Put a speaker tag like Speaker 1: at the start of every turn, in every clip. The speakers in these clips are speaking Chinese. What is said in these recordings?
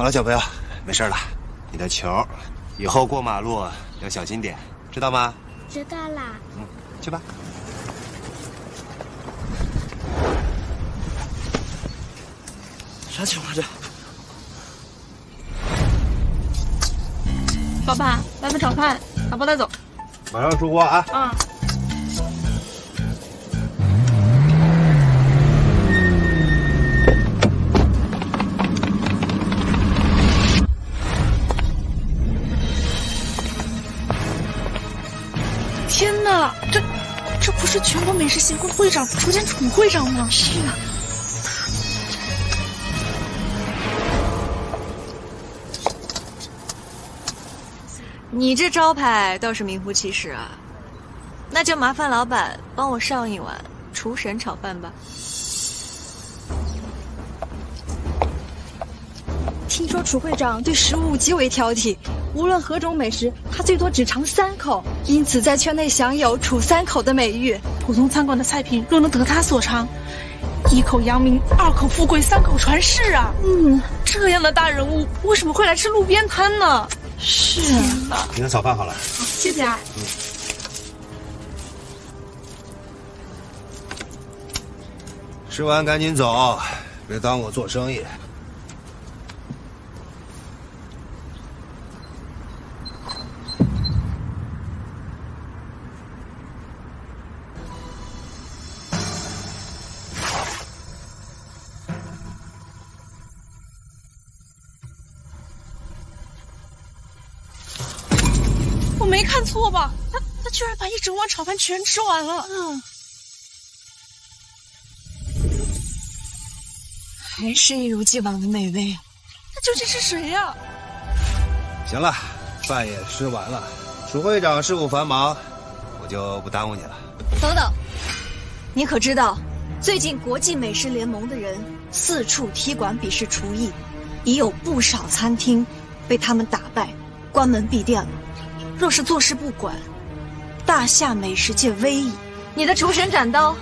Speaker 1: 好了，小朋友，没事了。你的球，以后过马路要小心点，知道吗？
Speaker 2: 知道啦。
Speaker 1: 去吧。
Speaker 3: 啥情况这？
Speaker 4: 老板，来份炒饭，打包带走。
Speaker 1: 马上出锅啊！
Speaker 4: 天哪，这不是全国美食协会会长楚建楚会长吗？是啊。
Speaker 5: 你这招牌倒是名副其实啊，那就麻烦老板帮我上一碗厨神炒饭吧。
Speaker 6: 听说楚会长对食物极为挑剔，无论何种美食，他最多只尝3口，因此在圈内享有“楚3口”的美誉。
Speaker 4: 普通餐馆的菜品若能得他所长，1口扬名，2口富贵，3口传世啊！这样的大人物为什么会来吃路边摊呢？是啊，
Speaker 1: 你的炒饭好了。
Speaker 4: 谢谢啊。
Speaker 1: 吃完赶紧走，别耽误我做生意。
Speaker 4: 我没看错吧？他居然把一整碗炒饭全吃完了。
Speaker 5: 还是一如既往的美味。
Speaker 4: 他究竟是谁呀？
Speaker 1: 行了，饭也吃完了。楚会长事务繁忙，我就不耽误你了。
Speaker 5: 等等，你可知道，最近国际美食联盟的人四处踢馆比试厨艺，已有不少餐厅被他们打败，关门闭店了。若是坐视不管，大夏美食界威仪。你的厨神斩刀，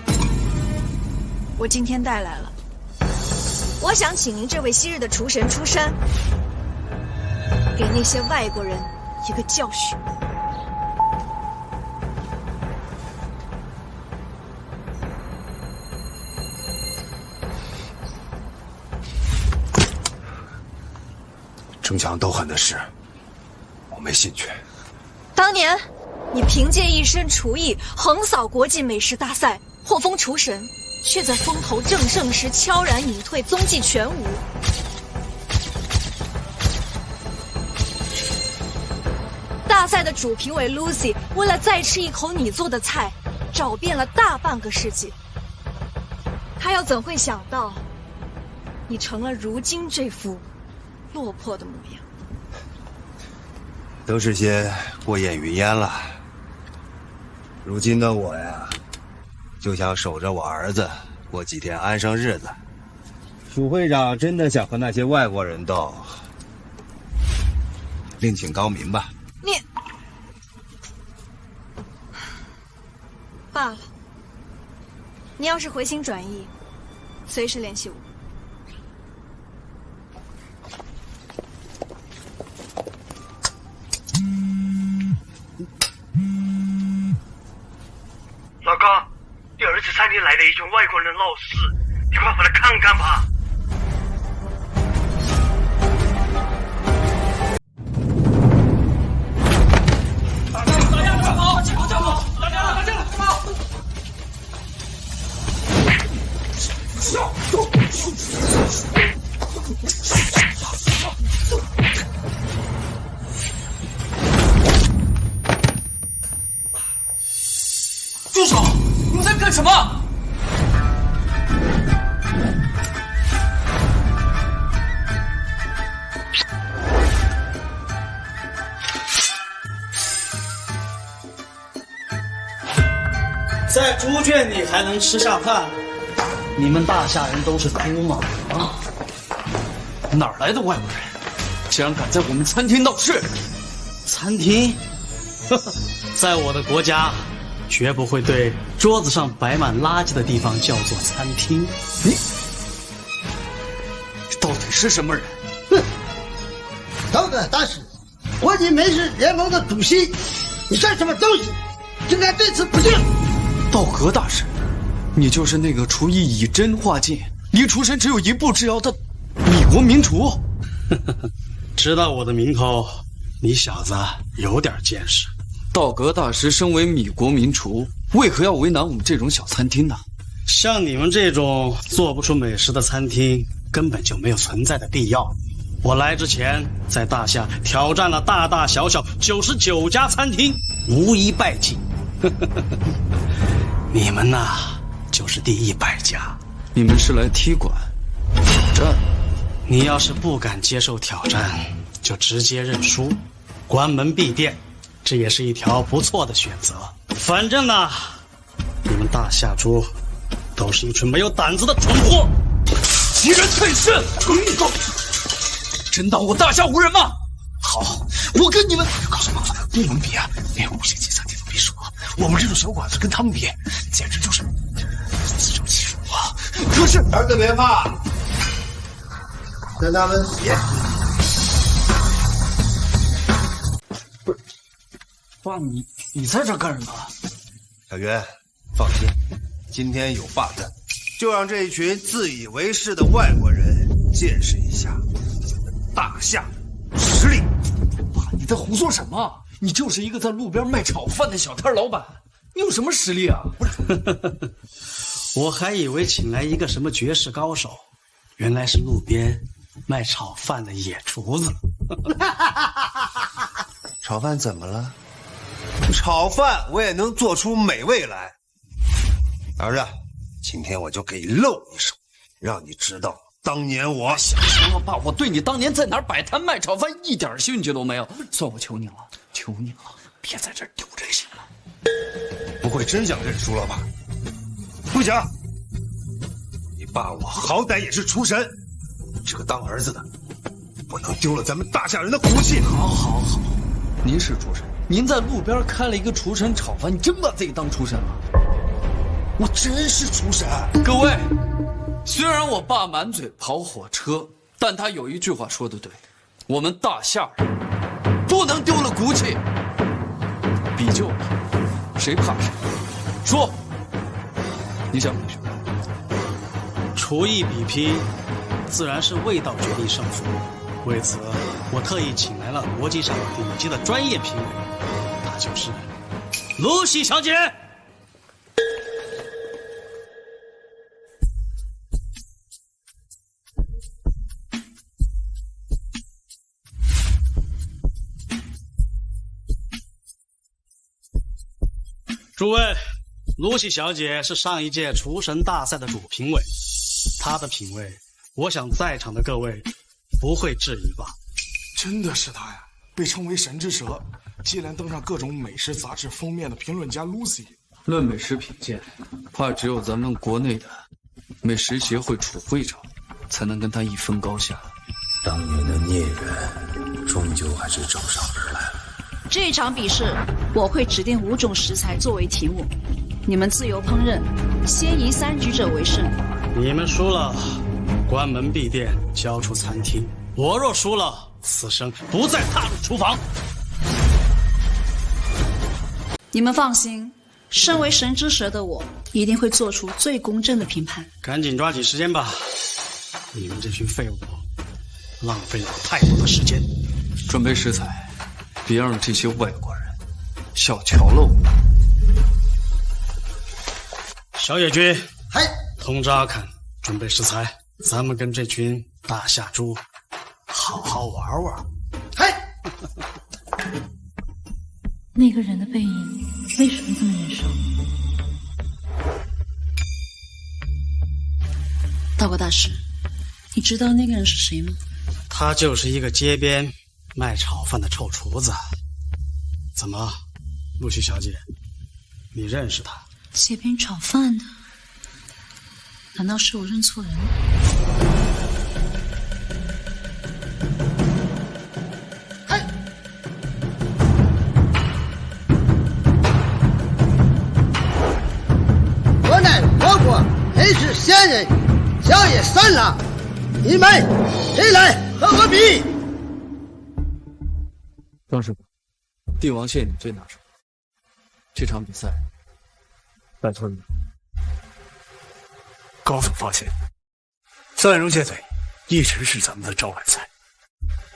Speaker 5: 我今天带来了。我想请您这位昔日的厨神出山，给那些外国人一个教训。
Speaker 1: 争强斗狠的事，我没兴趣。
Speaker 5: 当年，你凭借一身厨艺横扫国际美食大赛，获封厨神，却在风头正盛时悄然隐退，踪迹全无。大赛的主评委 Lucy 为了再吃一口你做的菜，找遍了大半个世界。她又怎会想到，你成了如今这副落魄的模样？
Speaker 1: 都是些过眼云烟了。如今的我呀，就想守着我儿子过几天安生日子。楚会长真的想和那些外国人斗，另请高明吧。
Speaker 5: 你罢了，你要是回心转意，随时联系我。
Speaker 3: 老高，你儿子餐厅来了一群外国人闹事，你快回来看看吧。大家站好，进口站好，大家站好。住手！你们在干什么？
Speaker 7: 在猪圈里还能吃上饭？你们大夏人都是猪吗？啊！哪儿来的外国人？竟然敢在我们餐厅闹事！餐厅？呵呵，在我的国家，绝不会对桌子上摆满垃圾的地方叫做餐厅。你到底是什么人？哼！
Speaker 2: 道哥大师，国际美食联盟的主席，你算什么东西？应该对此不敬。
Speaker 7: 道格大师，你就是那个厨艺以真化境，离厨神只有一步之遥的米国名厨。
Speaker 8: 知道我的名头，你小子有点见识。
Speaker 7: 道格大师身为米国名厨，为何要为难我们这种小餐厅呢？
Speaker 8: 像你们这种做不出美食的餐厅，根本就没有存在的必要。我来之前，在大夏挑战了大大小小99家餐厅，无一败绩。你们呐，就是第100家。
Speaker 7: 你们是来踢馆挑战？
Speaker 8: 你要是不敢接受挑战，就直接认输，关门闭店，这也是一条不错的选择。反正呢，你们大夏猪都是一群没有胆子的蠢货，
Speaker 7: 欺人太甚！真当我大夏无人吗？好，我跟你们告诉不能比啊，连5星级餐厅都别说，我们这种小馆子跟他们比，简直就是自受其辱啊！可是
Speaker 1: 儿子别怕，跟他们别。
Speaker 7: 不是，爸，你在这干什么？
Speaker 1: 小袁，放心，今天有霸占，就让这一群自以为是的外国人见识一下大夏实力。
Speaker 7: 爸，你在胡说什么？你就是一个在路边卖炒饭的小摊老板，你有什么实力啊？不是，
Speaker 8: 我还以为请来一个什么绝世高手，原来是路边卖炒饭的野厨子。
Speaker 1: 炒饭怎么了？炒饭我也能做出美味来。儿子，今天我就给你露一手，让你知道当年我。
Speaker 7: 行了，爸，我对你当年在哪儿摆摊卖炒饭一点兴趣都没有。算我求你了，求你了，别在这儿丢人行吗？
Speaker 1: 不会真想认输了吧？不行，你爸我好歹也是厨神，这个当儿子的不能丢了咱们大夏人的骨气。
Speaker 7: 好，您是厨神，您在路边开了一个厨神炒饭，你真把自己当厨神了？
Speaker 1: 我真是厨神。
Speaker 7: 各位，虽然我爸满嘴跑火车，但他有一句话说得对，我们大夏人不能丢了骨气。比就比，谁怕谁？说，你想比什么？
Speaker 8: 厨艺比拼，自然是味道决定胜负。为此，我特意请来了国际上顶级的专业评委，她就是露西小姐。诸位，露西小姐是上一届厨神大赛的主评委，她的品味，我想在场的各位不会质疑吧？
Speaker 9: 真的是她呀，被称为神之舌，接连登上各种美食杂志封面的评论家 Lucy。
Speaker 7: 论美食品鉴，怕只有咱们国内的美食协会楚会长才能跟她一分高下。
Speaker 10: 当年的孽缘，终究还是找上门来了。
Speaker 5: 这场比试，我会指定5种食材作为题目，你们自由烹饪，先以3局者为胜。
Speaker 8: 你们输了，关门闭店，交出餐厅；我若输了，此生不再踏入厨房。
Speaker 5: 你们放心，身为神之舌的我，一定会做出最公正的评判。
Speaker 8: 赶紧抓紧时间吧，你们这群废物，浪费了太多的时间。
Speaker 7: 准备食材，别让这些外国人小瞧了我。
Speaker 8: 小野君，
Speaker 2: 嗨，
Speaker 8: 通知阿坎准备食材，咱们跟这群大夏猪好好玩玩。
Speaker 2: 嗨，
Speaker 4: 那个人的背影为什么这么眼熟？
Speaker 5: 道国大师，你知道那个人是谁吗？
Speaker 8: 他就是一个街边卖炒饭的臭厨子。怎么，露西小姐，你认识他？
Speaker 5: 街边炒饭的，难道是我认错人了？
Speaker 2: 嗨，我乃我国黑市仙人，小野三郎，你们谁来和我比？
Speaker 7: 张师傅，帝王蟹你最拿手，这场比赛拜托你。
Speaker 11: 高手发现，蒜蓉蟹腿一直是咱们的招牌菜，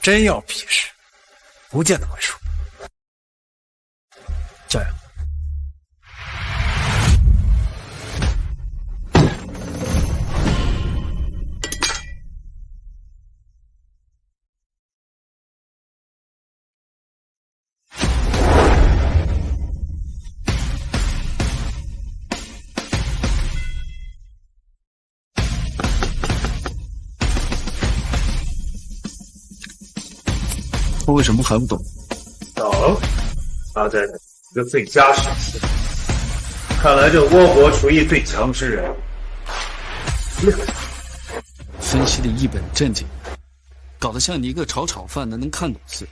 Speaker 11: 真要比试，不见得会输。加油！
Speaker 7: 他为什么还不懂？
Speaker 12: 懂，他在等一个最佳时机。看来这倭国厨艺最强之人，
Speaker 7: 分析的一本正经，搞得像你一个炒饭的能看懂似的。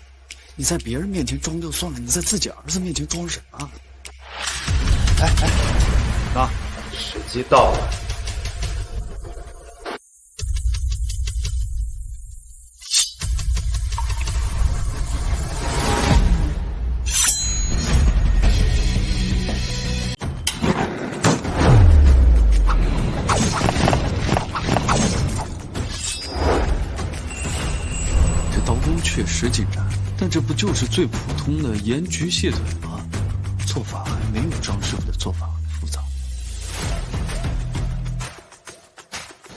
Speaker 7: 你在别人面前装就算了，你在自己儿子面前装什么？
Speaker 12: 啊，时机到了。
Speaker 7: 确实精湛，但这不就是最普通的盐焗蟹腿吗？做法还没有张师傅的做法复杂。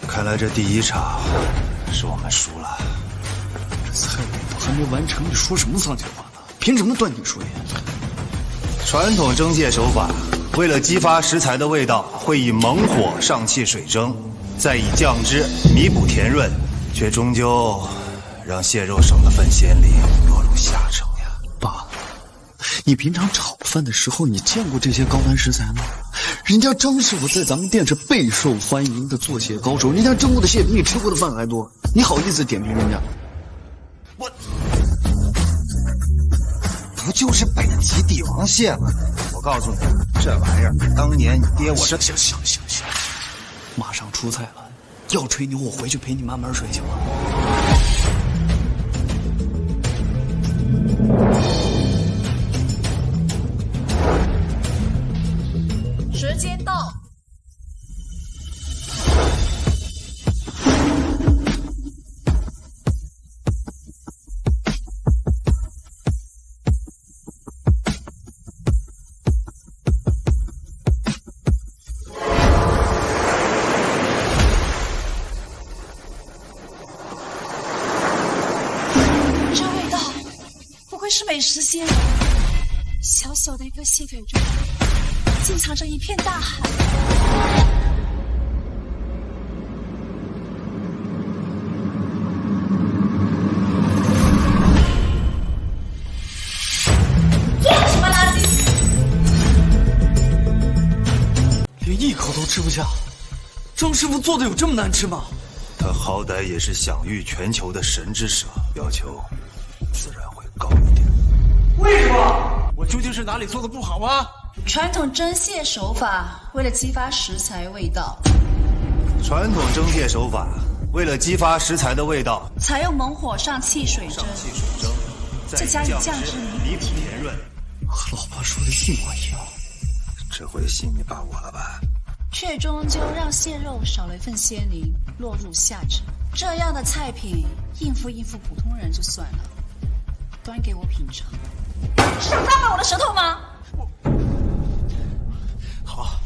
Speaker 1: 看来这第一场是我们输了。
Speaker 7: 这菜味道还没完成，你说什么丧气话呢？凭什么断定输赢？
Speaker 1: 传统蒸蟹手法，为了激发食材的味道，会以猛火上气水蒸，再以酱汁弥补甜润，却终究让蟹肉少了份鲜灵，落入下乘呀。
Speaker 7: 爸，你平常炒饭的时候，你见过这些高端食材吗？人家张师傅在咱们店是备受欢迎的做蟹高手，人家蒸过的蟹比你吃过的饭还多，你好意思点评人家？
Speaker 1: 我不就是北极帝王蟹吗？我告诉你，这玩意儿当年你爹我
Speaker 7: 行，马上出菜了，要吹牛我回去陪你慢慢睡行吗？
Speaker 5: 时间到。
Speaker 4: 这味道，不愧是美食蟹，小小的一个蟹腿中，竟藏着一片大海。
Speaker 5: 做的什么垃圾？
Speaker 7: 连一口都吃不下，张师傅做的有这么难吃吗？
Speaker 1: 他好歹也是享誉全球的神之舌，要求自然会高一点。
Speaker 11: 为什么？我究竟是哪里做的不好吗？
Speaker 13: 传统蒸蟹手法，为了激发食材味道。
Speaker 1: 传统蒸蟹手法，为了激发食材的味道，
Speaker 13: 采用猛火上气水蒸，再加以酱汁
Speaker 1: 弥补甜润。
Speaker 7: 和老爸说的一模一样。
Speaker 1: 这回信你把握了吧？
Speaker 13: 却终究让蟹肉少了一份鲜灵，落入下乘。这样的菜品，应付普通人就算了，端给我品尝。
Speaker 5: 是抓到我的舌头吗？
Speaker 11: 好，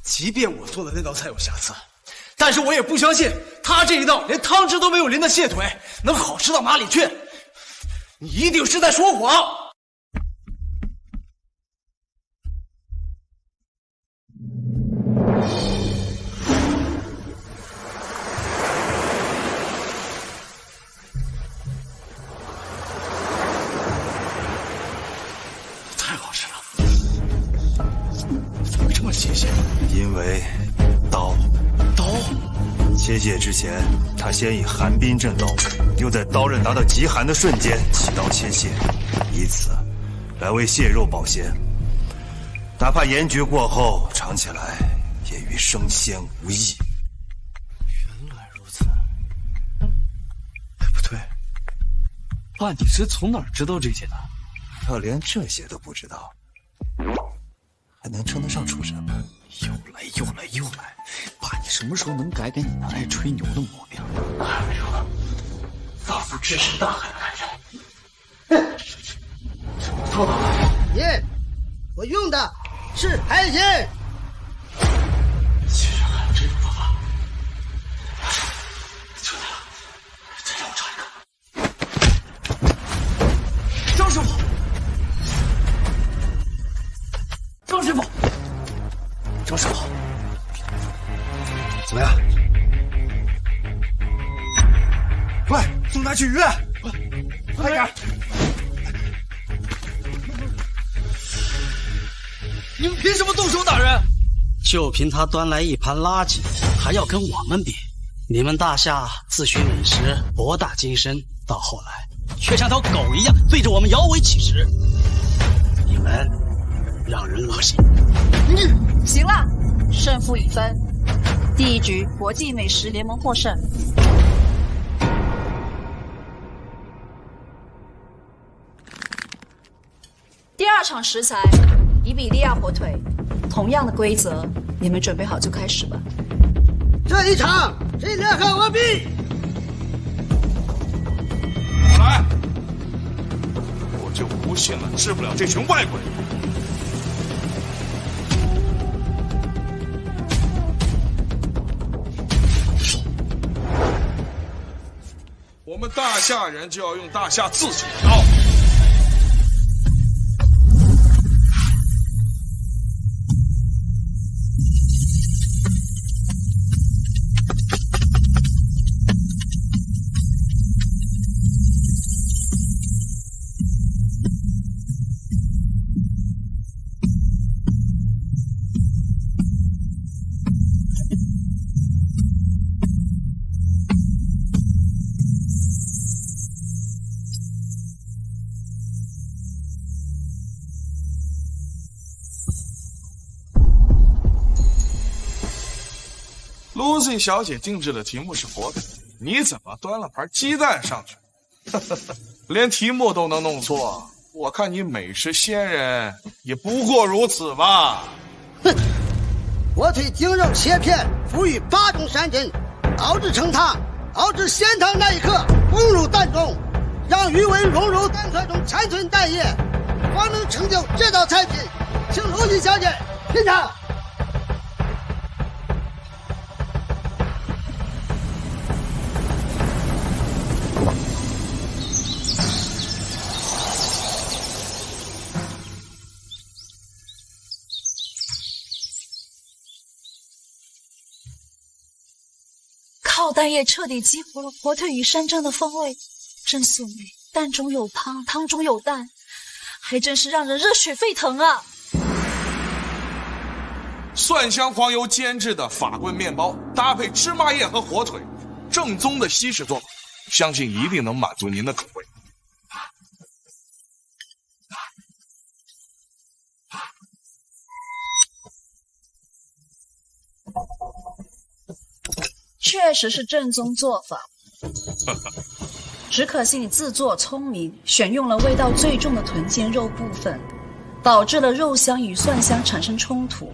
Speaker 11: 即便我做的那道菜有瑕疵，但是我也不相信他这一道连汤汁都没有淋的蟹腿能好吃到哪里去。你一定是在说谎。太好吃了，怎么这么新鲜？
Speaker 1: 因为刀。切蟹之前，他先以寒冰镇刀，又在刀刃达到极寒的瞬间起刀切蟹，以此来为蟹肉保鲜。哪怕盐焗过后，尝起来也与生鲜无异。
Speaker 7: 原来如此。不对，
Speaker 11: 爸，你是从哪儿知道这些的？
Speaker 1: 要连这些都不知道，还能称得上出身吗？
Speaker 11: 又来！爸，你什么时候能改你那爱吹牛的毛病？
Speaker 3: 哎呦，老夫置身大海难人。错了。
Speaker 2: 爷，我用的是海鲜。
Speaker 3: 居然还有这种方法！求你了，再让我尝一个。
Speaker 11: 张师傅，
Speaker 1: 怎么样？快送他去医院！快点！
Speaker 11: 你们凭什么动手打人？
Speaker 8: 就凭他端来一盘垃圾，还要跟我们比？你们大夏自诩美食博大精深，到后来却像条狗一样对着我们摇尾乞食，你们让人恶心。
Speaker 13: 行了，胜负已分，第一局国际美食联盟获胜。第二场食材，伊比利亚火腿，同样的规则，你们准备好就开始吧。
Speaker 2: 这一场谁联合我比？
Speaker 9: 来，我就不信了，治不了这群外国人。我们大夏人就要用大夏自己的刀。Lucy 小姐定制的题目是火腿，你怎么端了盘鸡蛋上去？连题目都能弄错，我看你美食仙人也不过如此吧。
Speaker 2: 哼，火腿精肉切片，敷以8种山珍，熬制成汤，熬至鲜汤那一刻崩入蛋中，让鱼尾融入蛋壳中残存蛋液，方能成就这道菜品。请Lucy小姐品尝。
Speaker 13: 靠蛋液彻底激活了火腿与山珍的风味，真素美。蛋中有汤，汤中有蛋，还真是让人热血沸腾啊！
Speaker 9: 蒜香黄油煎制的法棍面包，搭配芝麻叶和火腿，正宗的西式做法，相信一定能满足您的口味。
Speaker 13: 确实是正宗做法，只可惜你自作聪明，选用了味道最重的臀尖肉部分，导致了肉香与蒜香产生冲突，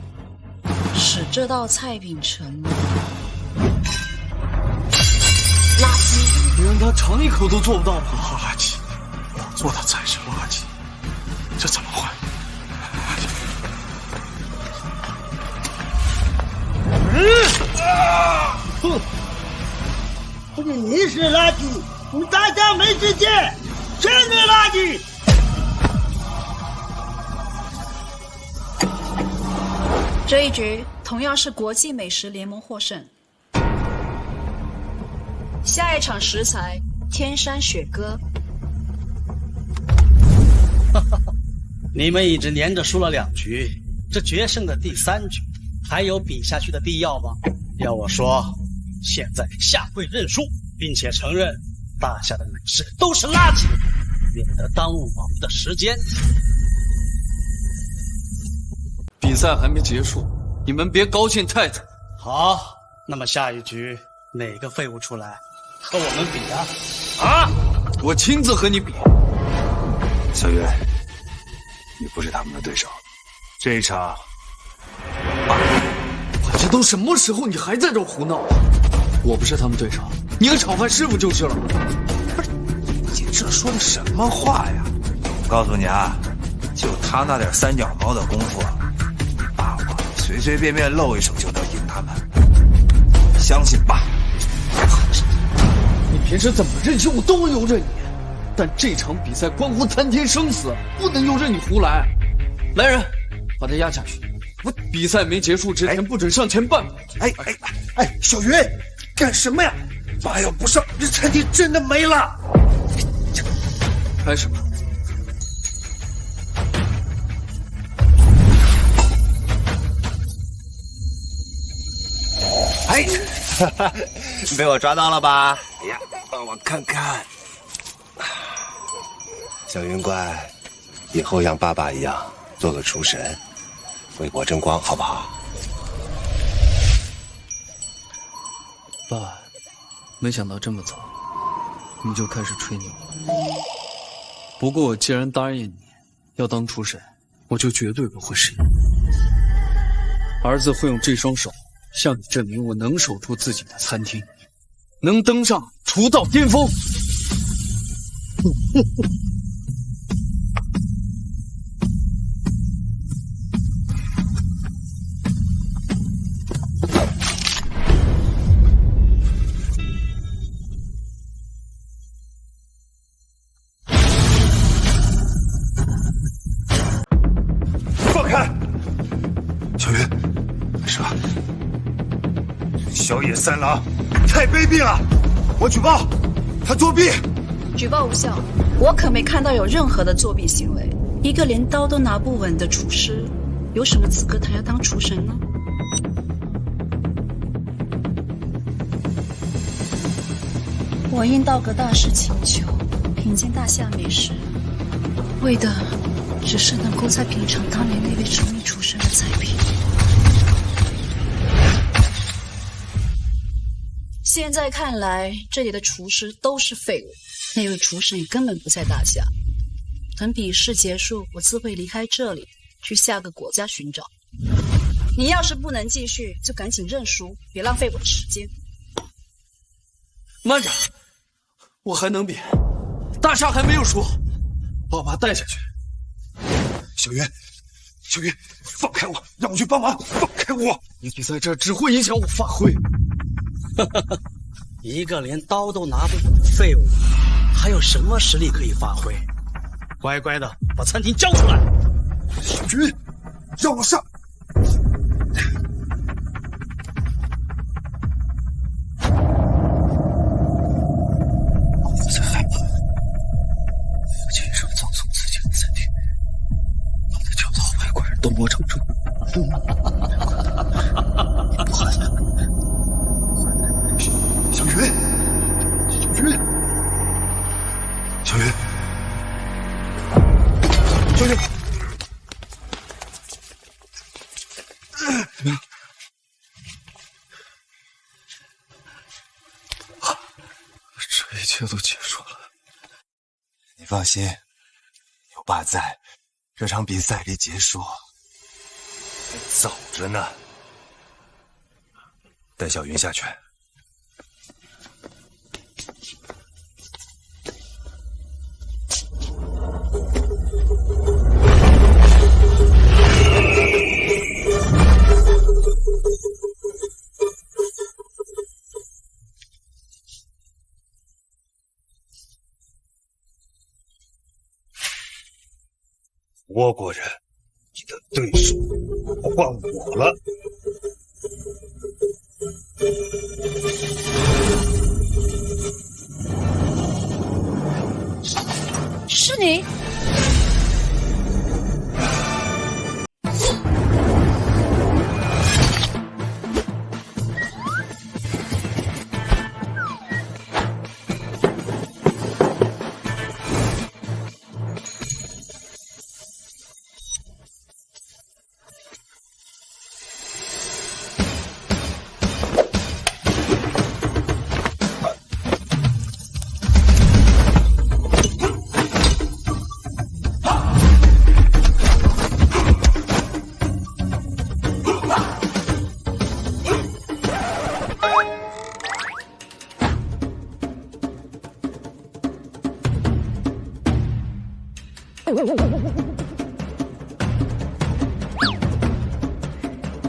Speaker 13: 使这道菜品成了垃圾。
Speaker 11: 你让他尝一口都做不到吧？
Speaker 9: 垃圾，我做的才是垃圾，这怎么会？
Speaker 2: 哼！你是垃圾，你大家没世界，全是垃圾。
Speaker 13: 这一局同样是国际美食联盟获胜。下一场食材天山雪鸽。
Speaker 8: 你们已经连着输了2局，这决胜的第3局还有比下去的必要吗？要我说，现在下跪认输，并且承认大夏的美食都是垃圾，免得耽误我们的时间。
Speaker 11: 比赛还没结束，你们别高兴太早。
Speaker 8: 好，那么下一局哪个废物出来和我们比啊？
Speaker 11: 我亲自和你比。
Speaker 1: 小云，你不是他们的对手，这一场
Speaker 11: 我这都什么时候，你还在这胡闹啊？我不是他们对手，你个炒饭师傅就是了。
Speaker 1: 不是，你这说的什么话呀？我告诉你啊，就他那点三脚猫的功夫，爸我随随便便露一手就能赢他们，相信爸。
Speaker 11: 你平时怎么任性我都由着你，但这场比赛关乎参天生死，不能由着你胡来。来人，把他压下去。我比赛没结束之前不准上前半步。
Speaker 2: 小云，干什么呀？爸要不上，这餐厅真的没了。
Speaker 11: 开始吧。
Speaker 1: 哎，被我抓到了吧？哎呀，帮我看看。小云乖，以后像爸爸一样做个厨神，为国争光，好不好？
Speaker 11: 爸，没想到这么早你就开始吹牛了。不过我既然答应你要当厨神，我就绝对不会失言。儿子会用这双手向你证明我能守住自己的餐厅，能登上厨道巅峰。
Speaker 1: 放开！小云，没事吧？小野三郎太卑鄙了，我举报他作弊。
Speaker 13: 举报无效，我可没看到有任何的作弊行为。一个连刀都拿不稳的厨师，有什么资格他要当厨神呢？我应道阁大师请求，品鉴大夏美食，为的只是能够再品尝当年那位成名厨神的菜品。现在看来，这里的厨师都是废物，那位厨神也根本不在大夏。等比试结束，我自会离开这里，去下个国家寻找。你要是不能继续，就赶紧认输，别浪费我的时间。
Speaker 11: 慢着，我还能比，大夏还没有输，把他带下去。
Speaker 1: 小云，小云，放开我，让我去帮忙，放开我！
Speaker 11: 你在这只会影响我发挥。
Speaker 8: 一个连刀都拿不稳的废物，还有什么实力可以发挥？乖乖的把餐厅交出来！
Speaker 1: 小云，让我上！我在害怕，亲手葬送自己的餐厅，把他叫老外国人都磨成猪。不好了！小云，小云，小云，小云，怎么样？
Speaker 11: 这一切都结束了。
Speaker 1: 你放心，有爸在，这场比赛离结束还早着呢。带小云下去。倭国人，你的对手换我了。
Speaker 4: 是你？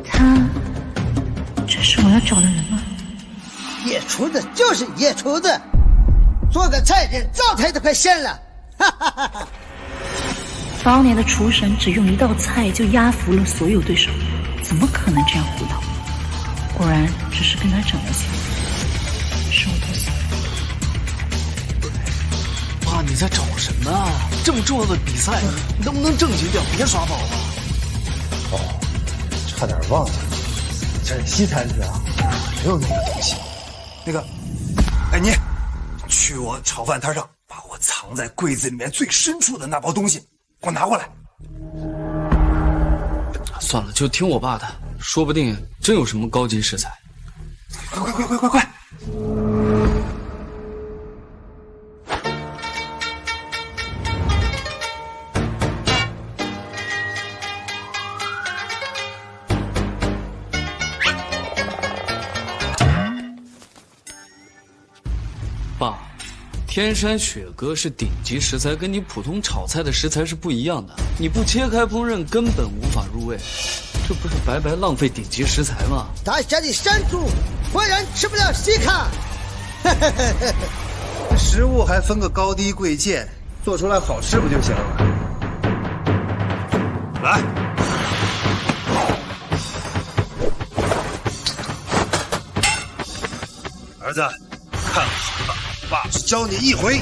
Speaker 13: 他，这是我要找的人吗？
Speaker 2: 野厨子就是野厨子，做个菜连灶台都快掀了。哈哈哈哈！
Speaker 13: 当年的厨神只用一道菜就压服了所有对手，怎么可能这样胡闹？果然只是跟他长得像，是我作死。
Speaker 7: 爸，你在找什么啊？这么重要的比赛，你能不能正经点，别耍宝了？
Speaker 10: 哦，差点忘记了，这是西餐厅啊，没有那个东西。那个，哎你，去我炒饭摊上把我藏在柜子里面最深处的那包东西给我拿过来。
Speaker 7: 算了，就听我爸的，说不定真有什么高级食材。
Speaker 10: 快！
Speaker 7: 爸，天山雪蛤是顶级食材，跟你普通炒菜的食材是不一样的。你不切开烹饪，根本无法入味，这不是白白浪费顶级食材吗？
Speaker 2: 大侠的山猪果然吃不了西糠。
Speaker 1: 食物还分个高低贵贱，做出来好吃不就行了？来，儿子，看好了，爸只教你一回。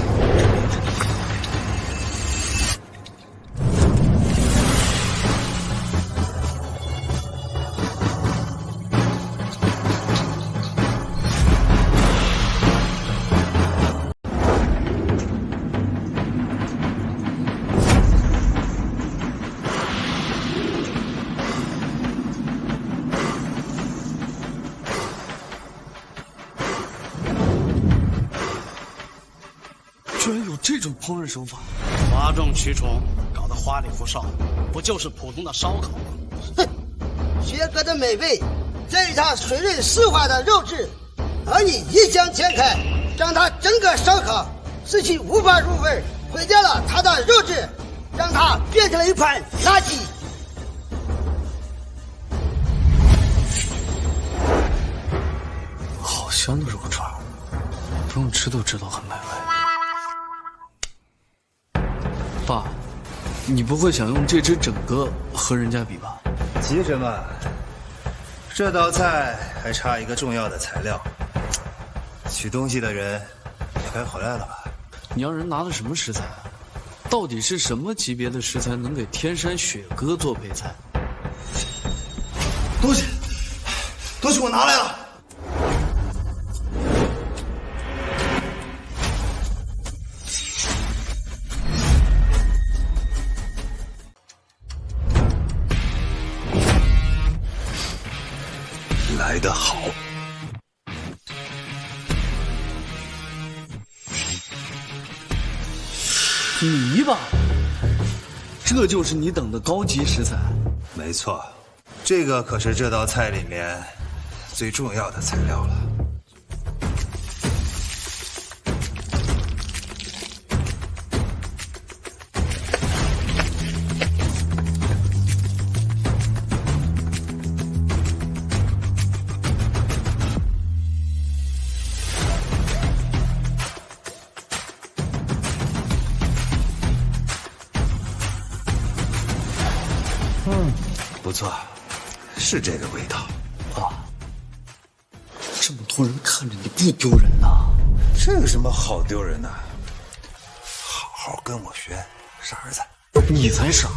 Speaker 7: 居然有这种烹饪手法，
Speaker 8: 哗众取宠，搞得花里胡哨，不就是普通的烧烤吗？
Speaker 2: 哼，雪蛤的美味在于它水润丝滑的肉质，而你一将剪开，让它整个烧烤失去无法入味，毁掉了它的肉质，让它变成了一盘垃圾。
Speaker 7: 好香的肉串，不用吃都知道很美味。爸，你不会想用这只整个和人家比吧？
Speaker 1: 急什么？这道菜还差一个重要的材料，取东西的人也该回来了吧？
Speaker 7: 你让人拿的什么食材啊？到底是什么级别的食材能给天山雪蛤做配菜？
Speaker 10: 东西我拿来了。
Speaker 1: 来得好，
Speaker 7: 泥巴，这就是你等的高级食材。
Speaker 1: 没错，这个可是这道菜里面最重要的材料了。不错，是这个味道。
Speaker 7: 爸，这么多人看着你不丢人呐？
Speaker 1: 这有什么好丢人的？好好跟我学，傻儿子。
Speaker 7: 你才傻！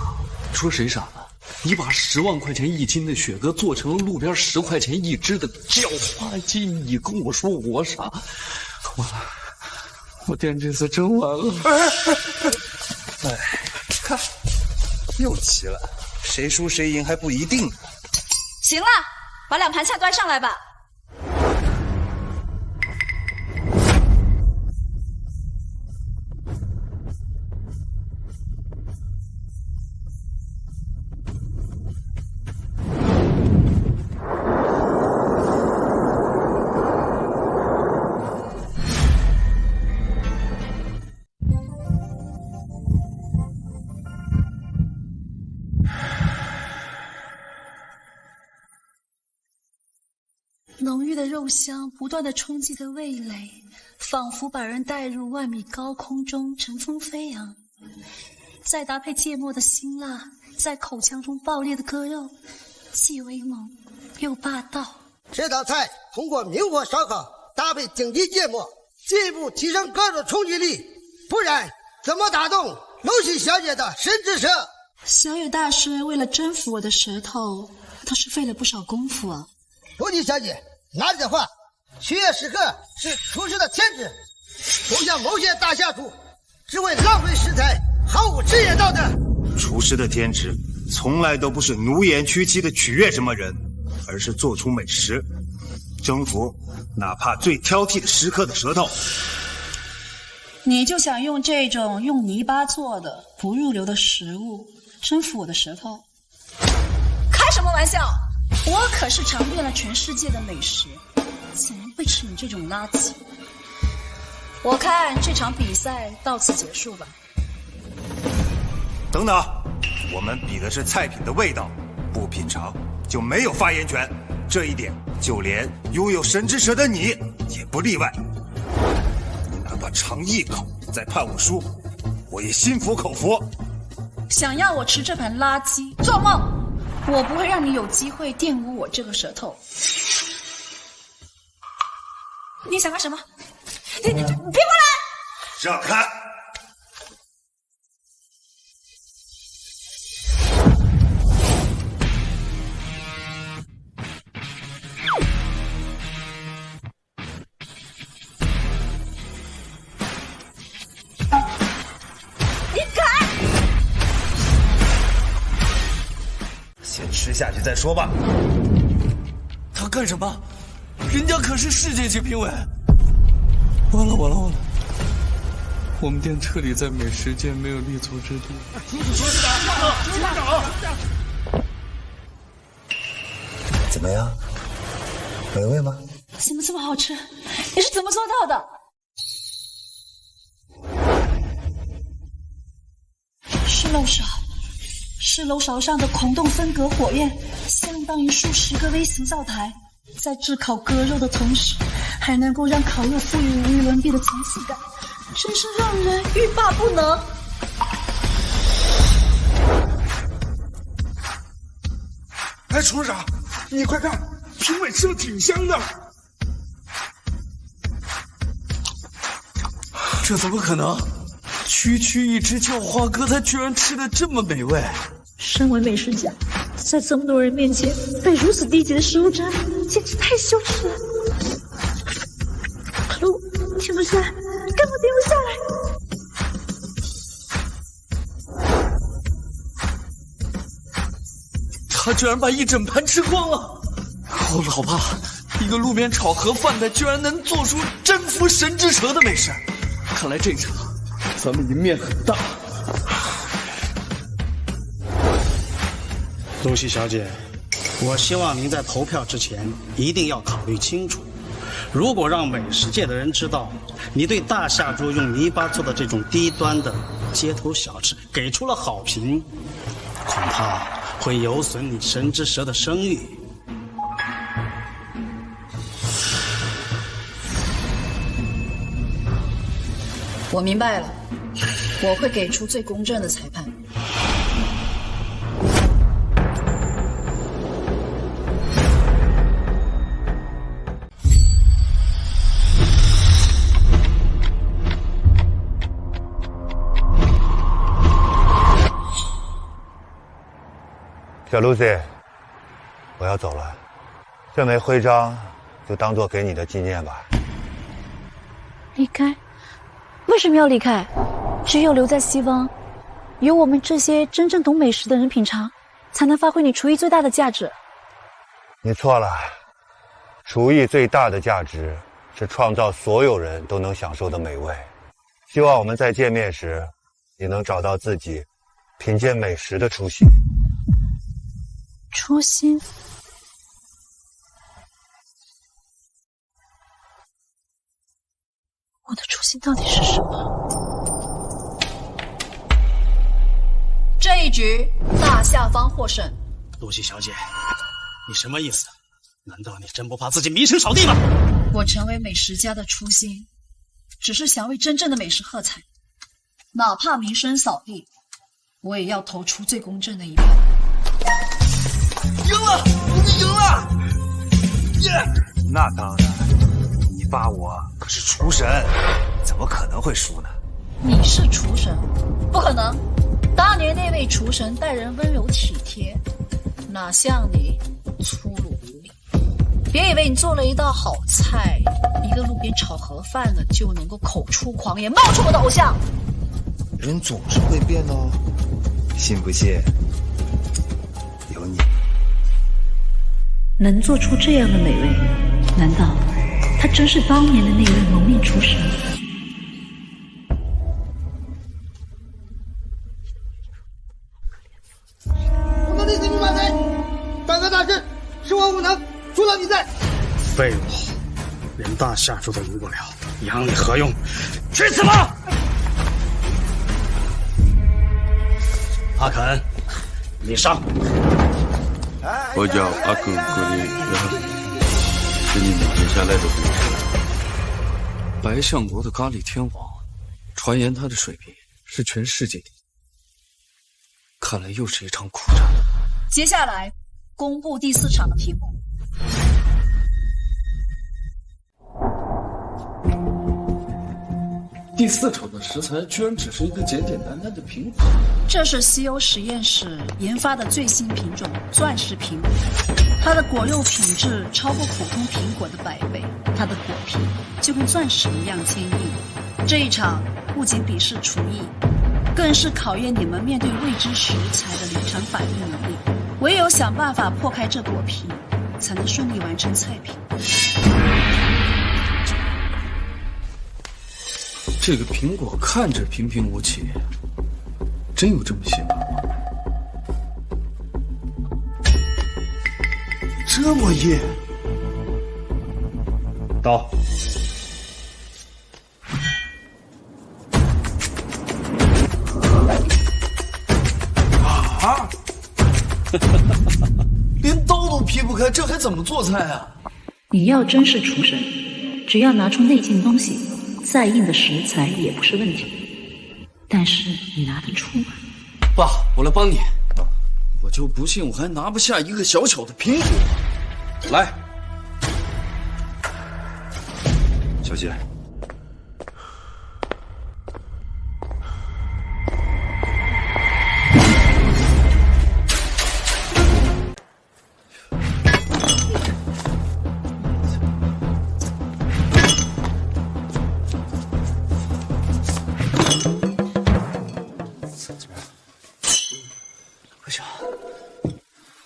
Speaker 7: 说谁傻呢？你把10万块钱一斤的雪蛤做成了路边10块钱一只的叫花鸡，你跟我说我傻？完了，我店这次真完了。
Speaker 1: 哎，看，又齐了。谁输谁赢还不一定呢。
Speaker 5: 行了，把2盘菜端上来吧。
Speaker 13: 的肉香不断的冲击着味蕾，仿佛把人带入万米高空中乘风飞扬。再搭配芥末的辛辣，在口腔中爆裂的割肉，既威猛又霸道。
Speaker 2: 这道菜通过明火烧烤搭配顶级芥末，进一步提升割肉冲击力，不然怎么打动露西小姐的神之舌？
Speaker 13: 小野大师为了征服我的舌头，倒是费了不少功夫啊。
Speaker 2: 露西小姐哪里的话，取悦食客是厨师的天职，不像某些大下厨只为浪费食材，毫无职业道德。
Speaker 1: 厨师的天职从来都不是奴颜屈膝的取悦什么人，而是做出美食，征服哪怕最挑剔的食客的舌头。
Speaker 13: 你就想用这种用泥巴做的不入流的食物征服我的舌头？开什么玩笑！我可是尝遍了全世界的美食，怎么会吃你这种垃圾？我看这场比赛到此结束吧。
Speaker 1: 等等，我们比的是菜品的味道，不品尝就没有发言权，这一点就连拥有神之舌的你也不例外。你哪怕尝一口再判我输，我也心服口服。
Speaker 13: 想要我吃这盘垃圾，做梦！我不会让你有机会玷污我这个舌头。你想干什么？你别过来！
Speaker 1: 让开！吃下去再说吧。
Speaker 11: 他干什么？人家可是世界级评委。完了！我们店彻底在美食界没有立足之地。
Speaker 10: 组长，怎么样？美味吗？
Speaker 13: 怎么这么好吃？你是怎么做到的？是楼勺上的孔洞分隔火焰，相当于数十个微型灶台，在炙烤割肉的同时，还能够让烤肉赋予无与伦比的层次感，真是让人欲罢不能。
Speaker 9: 哎，厨师长，你快看，评委吃的挺香的。
Speaker 11: 这怎么可能？区区一只叫花哥，他居然吃得这么美味！
Speaker 14: 身为美食家，在这么多人面前被如此低级的食物占领，简直太羞耻了。可恶，停不下来，根本停不下
Speaker 11: 来！他居然把一整盘吃光了！我老爸，一个路边炒盒饭的，居然能做出征服神之舌的美食！看来这场咱们赢面很大。
Speaker 8: 露西小姐，我希望您在投票之前一定要考虑清楚。如果让美食界的人知道你对大夏猪用泥巴做的这种低端的街头小吃给出了好评，恐怕会有损你神之舌的声誉。
Speaker 13: 我明白了，我会给出最公正的裁判。
Speaker 1: 小 Lucy， 我要走了，这枚徽章就当做给你的纪念吧。
Speaker 14: 离开？为什么要离开？只有留在西方，有我们这些真正懂美食的人品尝，才能发挥你厨艺最大的价值。
Speaker 1: 你错了，厨艺最大的价值是创造所有人都能享受的美味。希望我们在见面时，也能找到自己品鉴美食的初心。
Speaker 14: 初心？我的初心到底是什么？
Speaker 13: 这一局大夏方获胜。
Speaker 8: 露西小姐，你什么意思？难道你真不怕自己名声扫地吗？
Speaker 13: 我成为美食家的初心，只是想为真正的美食喝彩，哪怕名声扫地，我也要投出最公正的一票。
Speaker 11: 赢了，我们赢了！耶！
Speaker 10: 那当然，你爸我可是厨神，怎么可能会输呢？
Speaker 13: 你是厨神？不可能！当年那位厨神待人温柔体贴，哪像你粗鲁无礼。别以为你做了一道好菜，一个路边炒盒饭的就能够口出狂言，冒出我的偶像。
Speaker 10: 人总是会变的哦，
Speaker 1: 信不信？有你。
Speaker 14: 能做出这样的美味，难道他真是当年的那位蒙面厨神？
Speaker 2: 我能力死命万岁！大哥大师，是我无能，输了比赛。
Speaker 8: 废物，连大下注都赢不了，养你何用？去死吧！阿肯，你上。
Speaker 15: 我叫阿肯格林，是你们接下来的故事。白象国的咖喱天王，传言他的水平是全世界第一。看来又是一场苦战。
Speaker 13: 接下来公布第4场的题目。
Speaker 15: 第4场的食材居然只是一个简简单单的苹果。
Speaker 13: 这是西欧实验室研发的最新品种钻石苹果，它的果肉品质超过普通苹果的100倍，它的果皮就跟钻石一样坚硬。这一场不仅比试厨艺，更是考验你们面对未知食材的临场反应能力。唯有想办法破开这果皮，才能顺利完成菜品。
Speaker 15: 这个苹果看着平平无奇，真有这么邪门吗？
Speaker 11: 这么硬！
Speaker 8: 到。
Speaker 11: 啊！连刀都劈不开，这还怎么做菜啊？
Speaker 14: 你要真是厨神，只要拿出那件东西，再硬的食材也不是问题。但是你拿得出吗？
Speaker 15: 爸，我来帮你。我就不信我还拿不下一个小小的苹果。来，
Speaker 1: 小心。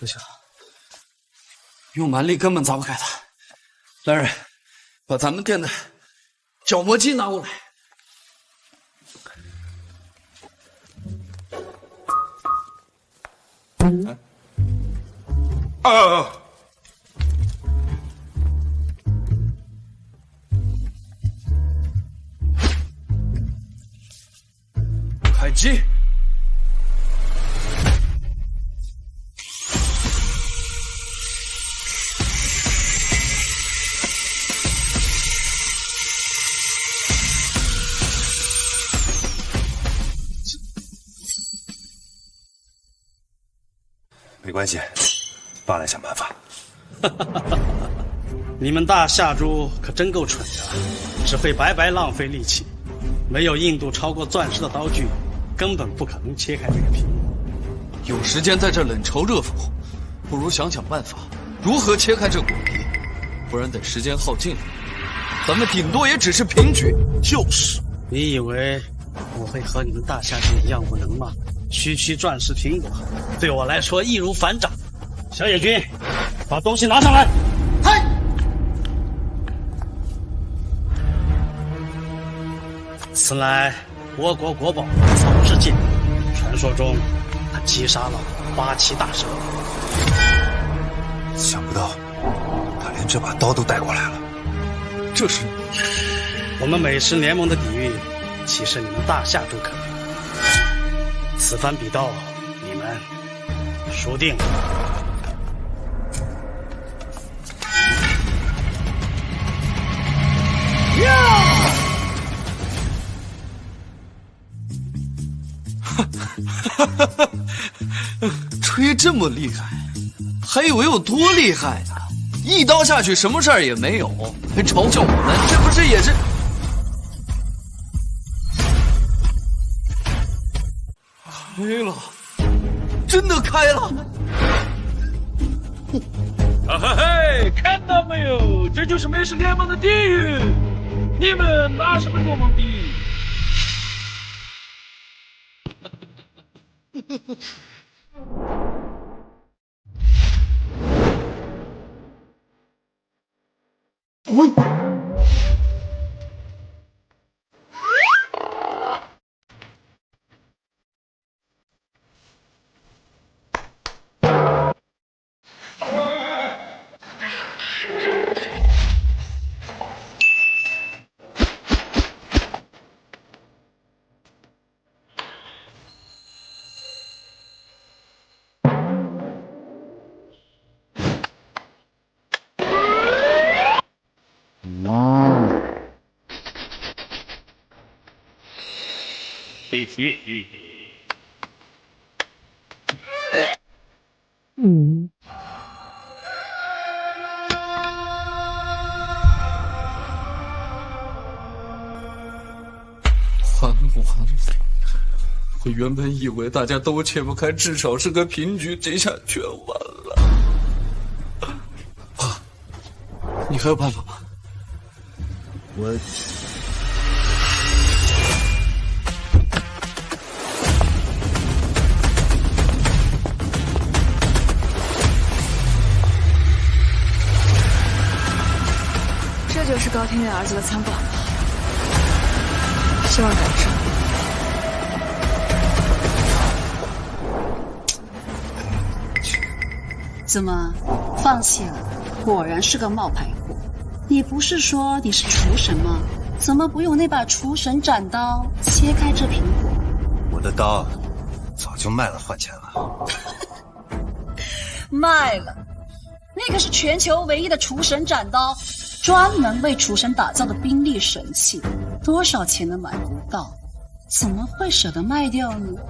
Speaker 15: 不行，用蛮力根本砸不开它。来人，把咱们店的角磨机拿过来。开机。
Speaker 10: 没关系，爸来想办法。
Speaker 8: 你们大夏猪可真够蠢的，只会白白浪费力气。没有硬度超过钻石的刀具，根本不可能切开这个苹果。
Speaker 15: 有时间在这冷嘲热讽，不如想想办法，如何切开这果皮。不然等时间耗尽了，咱们顶多也只是平局。就是，
Speaker 8: 你以为我会和你们大夏猪一样无能吗？区钻石苹果，对我来说易如反掌。小野君，把东西拿上来。
Speaker 2: 嗨！
Speaker 8: 此乃我国国宝草之剑，传说中他击杀了8岐大蛇。
Speaker 10: 想不到他连这把刀都带过来了。
Speaker 15: 这是
Speaker 8: 我们美食联盟的底蕴，岂是你们大夏猪可比？此番比斗，你们输定了。
Speaker 15: 吹这么厉害，还以为有多厉害呢。一刀下去，什么事儿也没有，还嘲笑我们，这不是也是？开了，真的开了！
Speaker 3: 啊嘿嘿，看到没有？这就是美食联盟的地狱！你们拿什么做懵逼？嘿嘿嘿嘿。
Speaker 15: 还我原本以为大家都切不开，至少是个平局，这下全完了。啊，你还有办法吗？
Speaker 1: 我。
Speaker 6: 这就是高天月儿子的餐馆吧？希望赶上。
Speaker 13: 怎么，放弃了？果然是个冒牌货。你不是说你是厨神吗？怎么不用那把厨神斩刀切开这苹果？
Speaker 1: 我的刀早就卖了换钱了。
Speaker 13: 卖了？那个是全球唯一的厨神斩刀，专门为厨神打造的兵力神器，多少钱都买不到，怎么会舍得卖掉呢？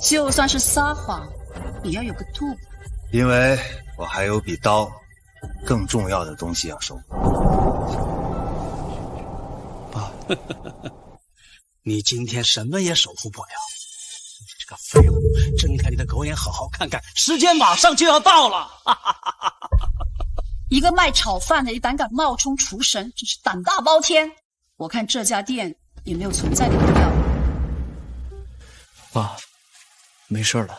Speaker 13: 就算是撒谎，也要有个度吧。
Speaker 1: 因为我还有比刀更重要的东西要收。
Speaker 8: 爸，你今天什么也守护不了。你这个废物，睁开你的狗眼，好好看看，时间马上就要到了。
Speaker 13: 一个卖炒饭的也胆敢冒充厨神，真是胆大包天。我看这家店也没有存在的必要。
Speaker 15: 爸，没事了，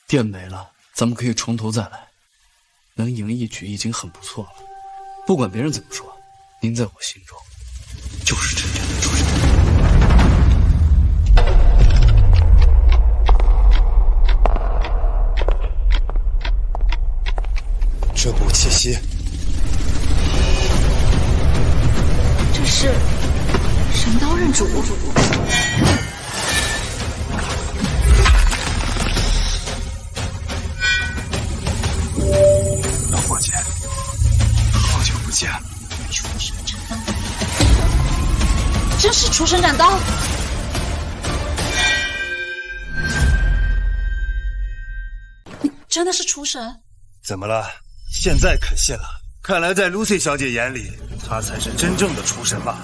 Speaker 15: 店没了，咱们可以从头再来。能赢一局已经很不错了。不管别人怎么说，您在我心中就是真正的厨神。
Speaker 10: 这股气息，
Speaker 6: 这是神刀认主。
Speaker 10: 老伙计，好久不见了。
Speaker 13: 厨神斩刀，真是厨神斩刀！你真的是厨神？
Speaker 1: 怎么了？现在可信了？看来在 Lucy 小姐眼里，她才是真正的厨神吧？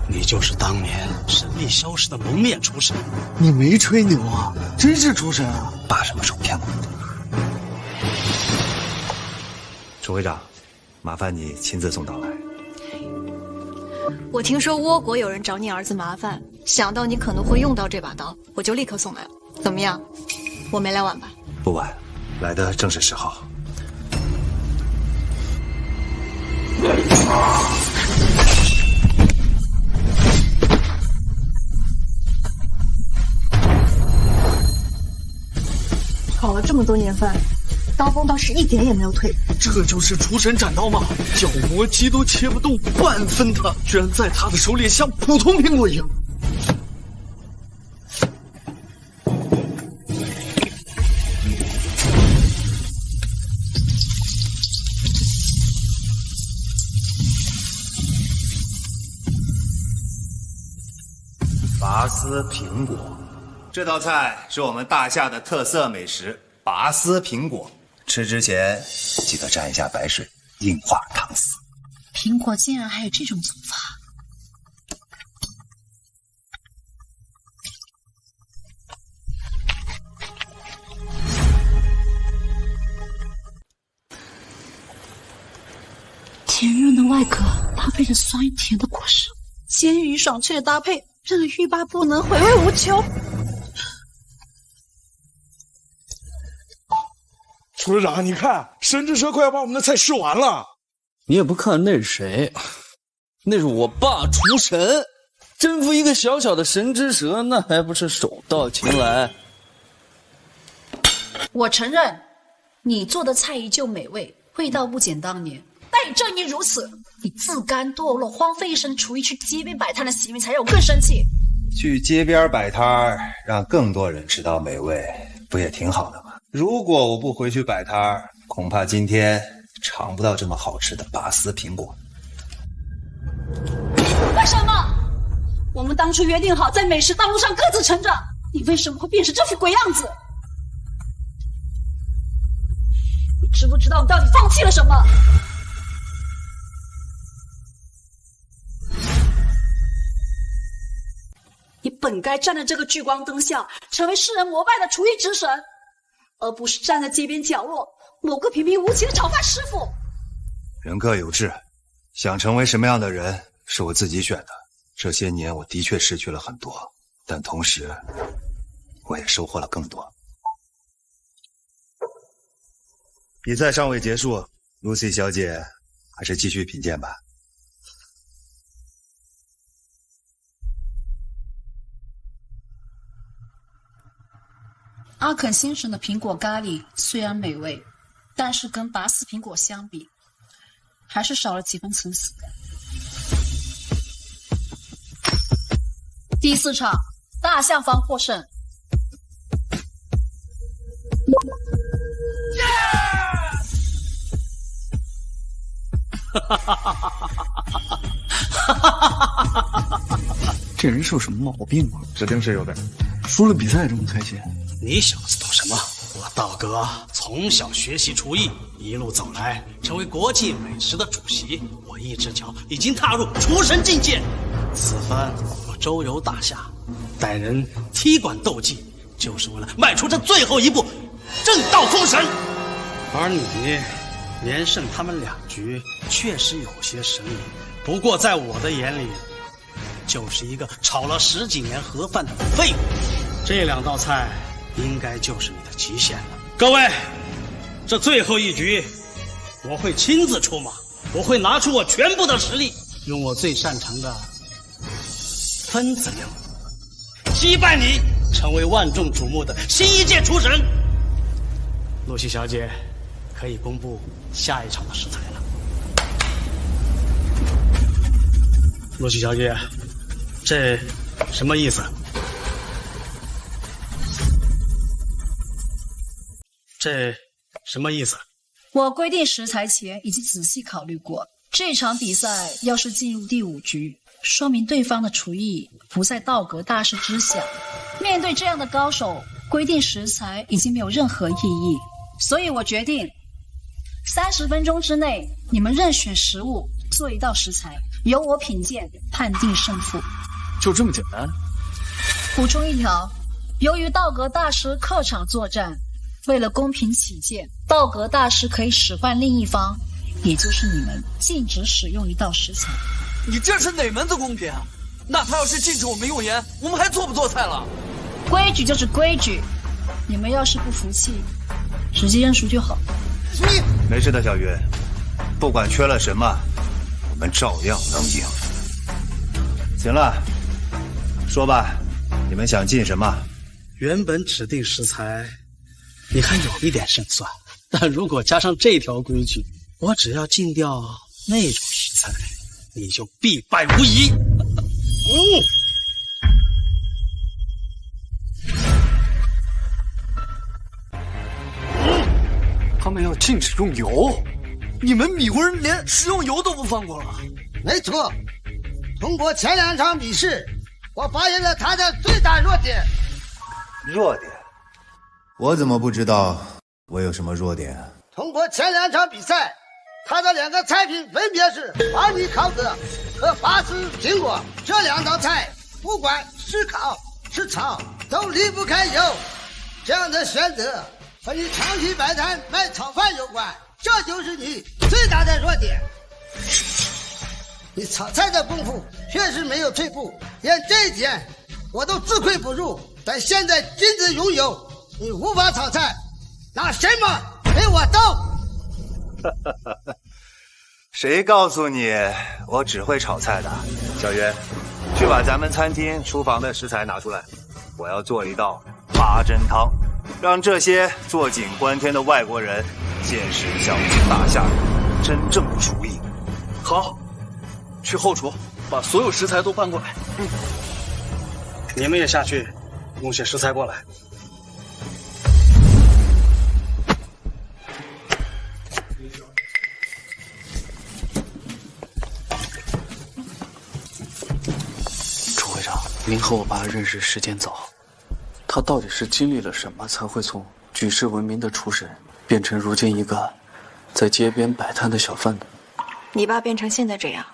Speaker 8: 你就是当年神力消失的蒙面厨神。
Speaker 11: 你没吹牛啊，真是厨神啊！
Speaker 1: 爸什么时候骗过？楚会长，麻烦你亲自送刀来。
Speaker 5: 我听说倭国有人找你儿子麻烦，想到你可能会用到这把刀，我就立刻送来了。怎么样？我没来晚吧？
Speaker 1: 不晚，来的正是时候。
Speaker 6: 炒了这么多年饭，刀锋倒是一点也没有退。
Speaker 11: 这就是厨神斩刀吗？角磨机都切不动半分它，居然在他的手里像普通苹果一样。
Speaker 1: 拔丝苹果，这道菜是我们大夏的特色美食拔丝苹果，吃之前记得蘸一下白水，硬化汤丝。
Speaker 13: 苹果竟然还有这种做法！甜润的外壳搭配着酸甜的果实，鲜鱼爽脆的搭配让人欲罢不能，回味无穷。
Speaker 9: 厨师长，你看，神之蛇快要把我们的菜吃完了。
Speaker 15: 你也不看那是谁？那是我爸厨神，征服一个小小的神之蛇，那还不是手到擒来？
Speaker 13: 我承认，你做的菜依旧美味，味道不减当年。但也正因如此，你自甘堕落，荒废一身厨艺去街边摆摊的行为，才让我更生气。
Speaker 1: 去街边摆摊儿，让更多人吃到美味，不也挺好的吗？如果我不回去摆摊儿，恐怕今天尝不到这么好吃的拔丝苹果。
Speaker 13: 为什么？我们当初约定好在美食道路上各自成长，你为什么会变成这副鬼样子？你知不知道你到底放弃了什么？你本该站在这个聚光灯下，成为世人膜拜的厨艺之神，而不是站在街边角落某个平平无奇的炒饭师傅。
Speaker 1: 人各有志，想成为什么样的人是我自己选的。这些年我的确失去了很多，但同时我也收获了更多。比赛尚未结束，Lucy 小姐还是继续品鉴吧。
Speaker 13: 阿肯先生的苹果咖喱虽然美味，但是跟拔丝苹果相比，还是少了几分层次感。第4场，大象方获胜。
Speaker 15: 这人是有什么毛病吗？
Speaker 9: 指定是有的。
Speaker 15: 输了比赛这么开心？
Speaker 8: 你小子懂什么？我道哥从小学习厨艺，一路走来成为国际美食的主席，我一只脚已经踏入厨神境界。此番我周游大夏，带人踢馆斗技，就是为了迈出这最后一步，正道封神。而你连胜他们2局，确实有些神灵，不过在我的眼里，就是一个炒了10几年盒饭的废物。这2道菜应该就是你的极限了。各位，这最后一局，我会亲自出马，我会拿出我全部的实力，用我最擅长的分子流击败你，成为万众瞩目的新一届厨神。露西小姐，可以公布下一场的食材了。露西小姐，这什么意思？这什么意思？
Speaker 13: 我规定食材前已经仔细考虑过，这场比赛要是进入第5局，说明对方的厨艺不在道格大师之下。面对这样的高手，规定食材已经没有任何意义，所以我决定30分钟之内，你们任选食物做1道食材，由我品鉴判定胜负。
Speaker 15: 就这么简单？
Speaker 13: 补充1条，由于道格大师客场作战，为了公平起见，道格大师可以使唤另一方，也就是你们，禁止使用1道食材。
Speaker 11: 你这是哪门子公平？那他要是禁止我们用盐，我们还做不做菜了？
Speaker 13: 规矩就是规矩，你们要是不服气，直接认输就好。
Speaker 1: 没事的，小云，不管缺了什么，我们照样能赢。行了，说吧，你们想进什么？
Speaker 8: 原本指定食材你还有一点胜算，但如果加上这条规矩，我只要禁掉那种食材，你就必败无疑。
Speaker 11: 他们要禁止用油，你们米国人连食用油都不放过了？
Speaker 2: 没错，通过前2场比试，我发现了他的最大弱点。
Speaker 10: 弱点？我怎么不知道我有什么弱点啊？
Speaker 2: 通过前2场比赛，他的2个菜品分别是巴尼烤鸽和巴斯苹果。这2道菜不管是烤是炒，都离不开油。这样的选择和你长期摆摊卖炒饭有关，这就是你最大的弱点。你炒菜的功夫确实没有退步，连这一点我都自愧不如。但现在禁止拥有，你无法炒菜，拿什么给我斗？
Speaker 10: 谁告诉你我只会炒菜的？小云，去把咱们餐厅厨房的食材拿出来，我要做一道八珍汤，让这些坐井观天的外国人见识一下我们大夏人真正的厨艺。
Speaker 8: 好，去后厨把所有食材都搬过来。你们也下去弄些食材过来。
Speaker 15: 楚会长，您和我爸认识时间早，他到底是经历了什么，才会从举世闻名的厨神变成如今一个在街边摆摊的小贩呢？
Speaker 5: 你爸变成现在这样，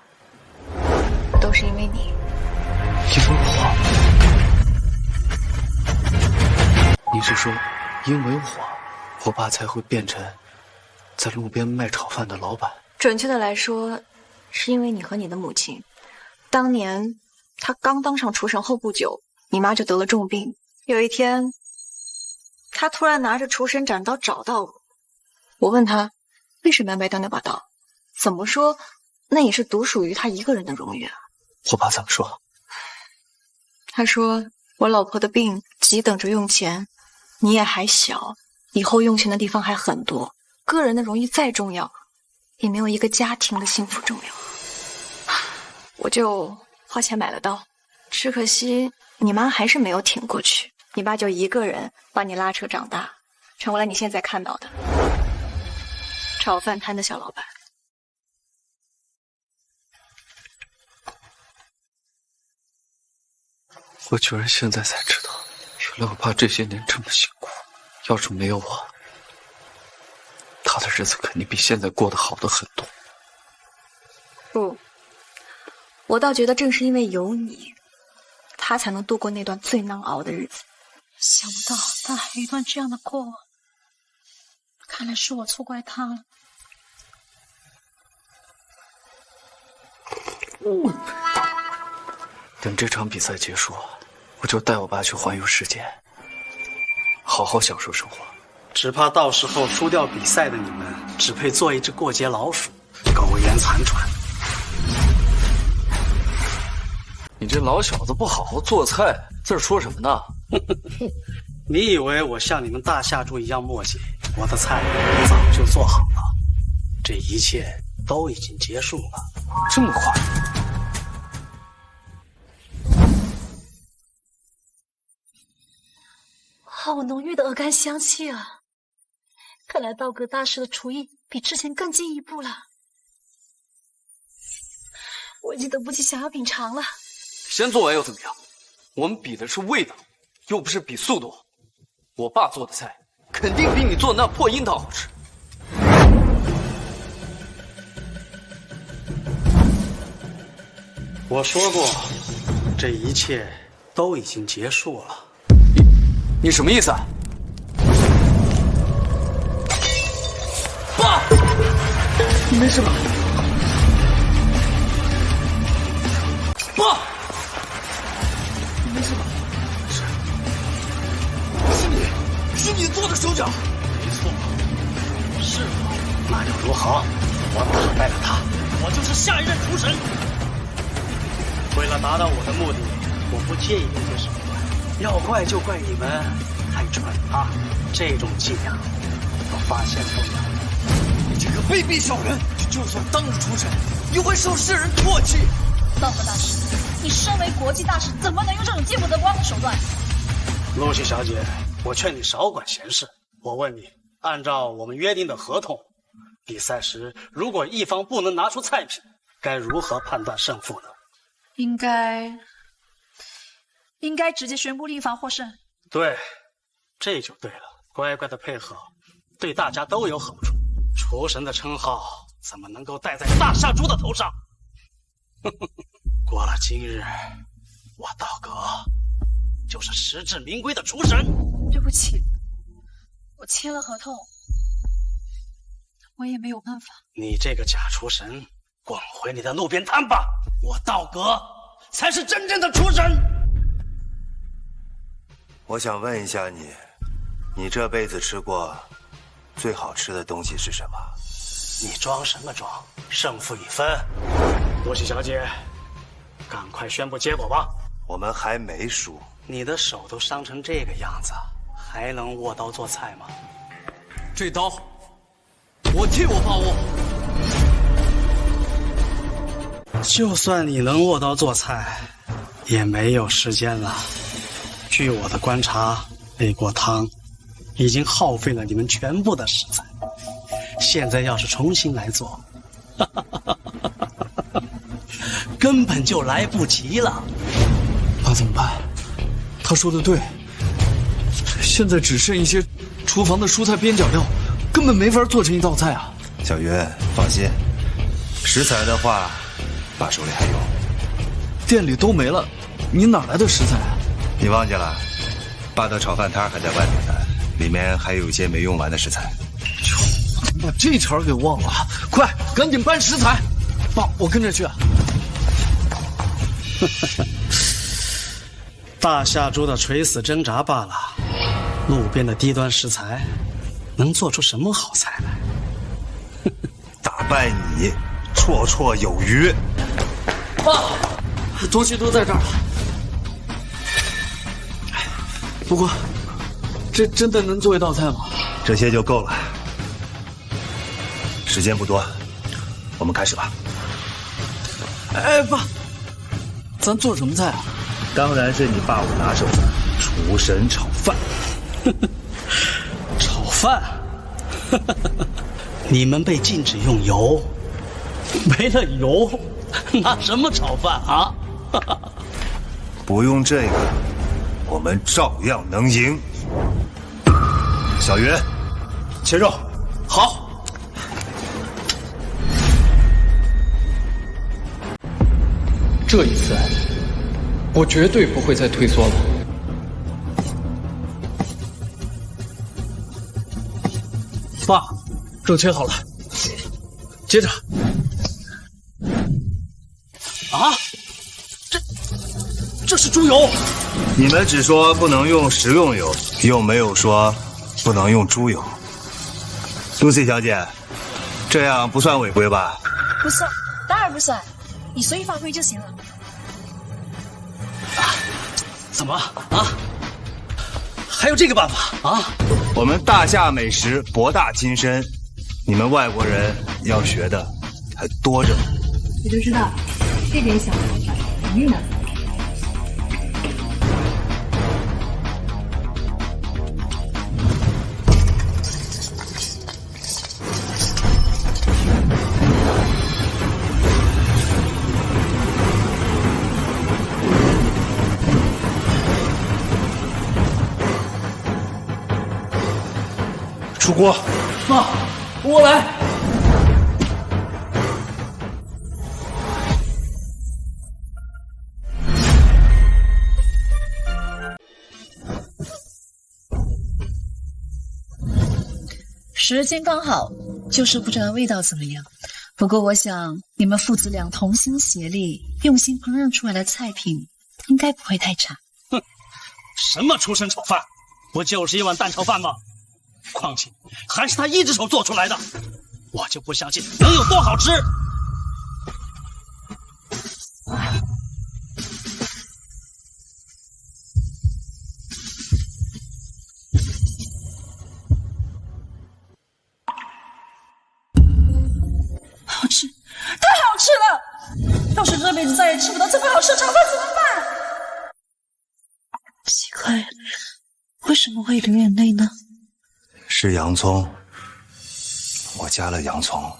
Speaker 5: 都是因为你。
Speaker 15: 因为我？你是说，因为我爸才会变成在路边卖炒饭的老板？
Speaker 5: 准确的来说，是因为你和你的母亲，当年她刚当上厨神后不久，你妈就得了重病。有一天，她突然拿着厨神斩刀找到我，我问她为什么要卖掉那把刀，怎么说那也是独属于她一个人的荣誉啊。
Speaker 15: 我爸怎么说？
Speaker 5: 他说我老婆的病急等着用钱，你也还小，以后用钱的地方还很多，个人的荣誉再重要，也没有一个家庭的幸福重要。我就花钱买了刀，只可惜你妈还是没有挺过去，你爸就一个人把你拉扯长大，成为了你现在看到的炒饭摊的小老板。
Speaker 15: 我居然现在才知道，原来我爸这些年这么辛苦。要是没有我，他的日子肯定比现在过得好的很多。
Speaker 5: 不，我倒觉得正是因为有你，他才能度过那段最难熬的日子。
Speaker 14: 想不到他还有一段这样的过往，看来是我错怪他了。
Speaker 15: 等这场比赛结束，我就带我爸去环游世界，好好享受生活。
Speaker 8: 只怕到时候输掉比赛的你们，只配做一只过街老鼠，苟延残喘。
Speaker 15: 你这老小子不好好做菜，在这说什么呢？
Speaker 8: 你以为我像你们大夏猪一样墨迹？我的菜早就做好了，这一切都已经结束了。
Speaker 15: 这么快？
Speaker 14: 好浓郁的鹅肝香气啊！看来道格大师的厨艺比之前更进一步了，我已经等不及想要品尝了。
Speaker 15: 先做完又怎么样？我们比的是味道，又不是比速度。我爸做的菜肯定比你做的那破樱桃好吃。
Speaker 8: 我说过，这一切都已经结束了。
Speaker 15: 你什么意思？爸，你没事吧？爸，你没事吧？是你做的手脚。
Speaker 8: 没错，是我。那又如何？我打败了他，我就是下一任厨神。为了达到我的目的，我不介意用这手段。要怪就怪你们太蠢了，这种伎俩我发现不了。
Speaker 15: 你这个卑鄙小人，就算当了厨神，也会受世人唾弃。
Speaker 14: 道格大师，你身为国际大使，怎么能用这种见不得光的手段？
Speaker 8: 露西小姐，我劝你少管闲事。我问你，按照我们约定的合同，比赛时如果一方不能拿出菜品，该如何判断胜负呢？
Speaker 14: 应该直接宣布另一方获胜。
Speaker 8: 对，这就对了，乖乖的配合，对大家都有好处。厨神的称号怎么能够戴在大夏猪的头上？过了今日，我道格就是实至名归的厨神。
Speaker 6: 对不起，我签了合同，我也没有办法。
Speaker 8: 你这个假厨神，滚回你的路边摊吧！我道格才是真正的厨神。
Speaker 1: 我想问一下你，你这辈子吃过最好吃的东西是什么？
Speaker 8: 你装什么装？胜负已分。多西小姐，赶快宣布结果吧。
Speaker 1: 我们还没输。
Speaker 8: 你的手都伤成这个样子，还能握刀做菜吗？
Speaker 7: 这刀，我替我把握。
Speaker 8: 就算你能握刀做菜，也没有时间了。据我的观察，那锅汤已经耗费了你们全部的食材。现在要是重新来做，根本就来不及了。
Speaker 7: 那怎么办？他说的对，现在只剩一些厨房的蔬菜边角料，根本没法做成一道菜啊。
Speaker 1: 小云，放心，食材的话，爸手里还有。
Speaker 7: 店里都没了，你哪来的食材啊？
Speaker 1: 你忘记了，爸的炒饭摊还在外面呢，里面还有一些没用完的食材。
Speaker 7: 把这茬给忘了，快赶紧搬食材！爸，我跟着去。
Speaker 8: 大夏猪的垂死挣扎罢了，路边的低端食材，能做出什么好菜来？
Speaker 1: 打败你，绰绰有余。
Speaker 7: 爸，东西都在这儿了。不过，这真的能做一道菜吗？
Speaker 1: 这些就够了。时间不多，我们开始吧。
Speaker 7: 哎，爸，咱做什么菜啊？
Speaker 1: 当然是你爸我拿手的厨神炒饭。
Speaker 8: 炒饭？你们被禁止用油，没了油，拿什么炒饭啊？
Speaker 1: 不用这个，我们照样能赢。小云，切肉。
Speaker 7: 好。
Speaker 16: 这一次，我绝对不会再退缩了。
Speaker 7: 爸，肉切好了，接着。啊，这是猪油。
Speaker 1: 你们只说不能用食用油，又没有说不能用猪油。Lucy 小姐，这样不算违规吧？
Speaker 6: 不算，当然不算，你随意发挥就行了。
Speaker 8: 怎么啊？还有这个办法啊？
Speaker 1: 我们大夏美食博大精深，你们外国人要学的还多着呢。
Speaker 17: 我就知道，这点小方法肯定能。
Speaker 1: 出锅，
Speaker 7: 妈，我来。
Speaker 13: 时间刚好，就是不知道味道怎么样。不过我想，你们父子俩同心协力，用心烹饪出来的菜品，应该不会太差。
Speaker 8: 哼，什么厨神炒饭，不就是一碗蛋炒饭吗？况且还是他一只手做出来的，我就不相信能有多好吃。
Speaker 13: 好吃，太好吃了！要是这辈子再也吃不到这么好吃的炒饭怎么办？
Speaker 14: 奇怪，为什么会流眼泪呢？
Speaker 1: 是洋葱，我加了洋葱。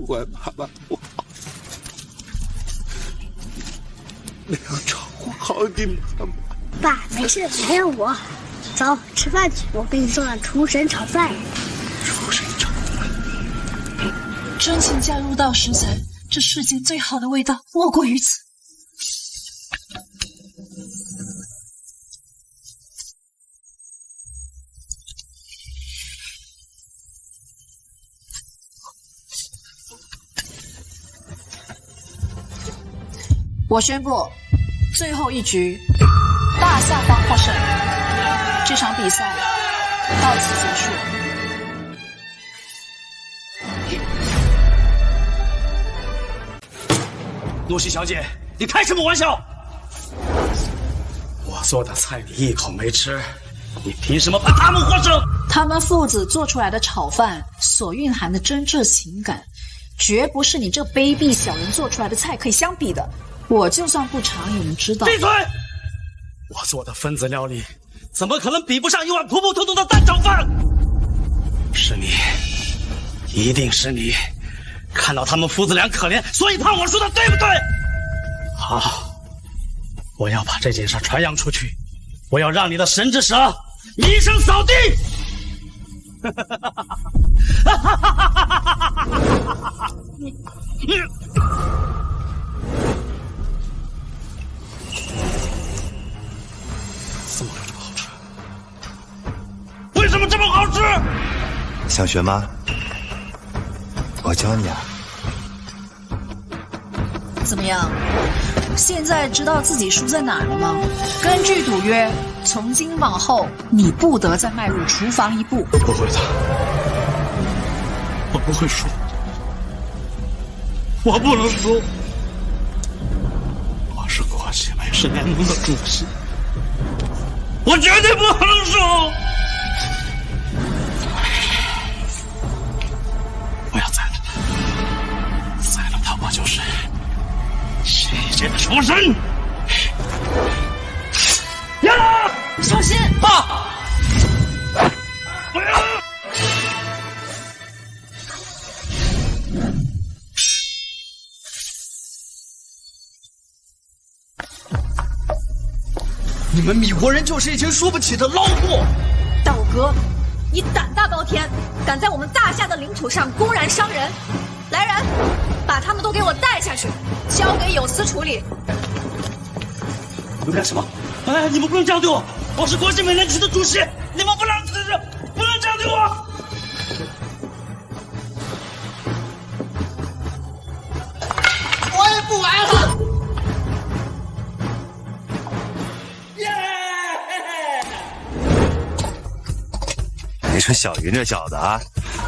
Speaker 9: 怪妈妈不好，没有照顾好你妈妈。
Speaker 18: 爸，没事，还有我。走，吃饭去，我给你做了厨神炒饭。
Speaker 9: 厨神炒饭，
Speaker 13: 真情加入到食材，这世间最好的味道莫过于此。我宣布，最后一局，大下方获胜。这场比赛到此结束。
Speaker 8: 露西小姐，你开什么玩笑？我做的菜你一口没吃，你凭什么判他们获胜？
Speaker 13: 他们父子做出来的炒饭所蕴含的真挚情感，绝不是你这卑鄙小人做出来的菜可以相比的。我就算不尝，也能知道。
Speaker 8: 闭嘴！我做的分子料理，怎么可能比不上一碗普普通通的蛋炒饭？是你，一定是你，看到他们父子俩可怜，所以判我输的，对不对？好，我要把这件事传扬出去，我要让你的神之舌一声扫地！怎么会这么好吃？为什么这么好吃？
Speaker 1: 想学吗？我教你啊。
Speaker 13: 怎么样？现在知道自己输在哪儿了吗？根据赌约，从今往后你不得再迈入厨房一步。
Speaker 9: 不会的，我不会输，我不能输。我是国际美食联盟的主席。我绝对不能输！我要宰了他，宰了他，我就是世界的厨神！呀！
Speaker 13: 小心！
Speaker 9: 爸！不要！
Speaker 11: 你们米国人就是一群输不起的老货！
Speaker 5: 道哥，你胆大包天，敢在我们大夏的领土上公然伤人！来人，把他们都给我带下去，交给有司处理。
Speaker 8: 你们干什么？哎，你们不能这样对我！我是国际美联局的主席，你们不能这样对我！
Speaker 2: 我也不玩了。
Speaker 1: 你说小云这小子啊，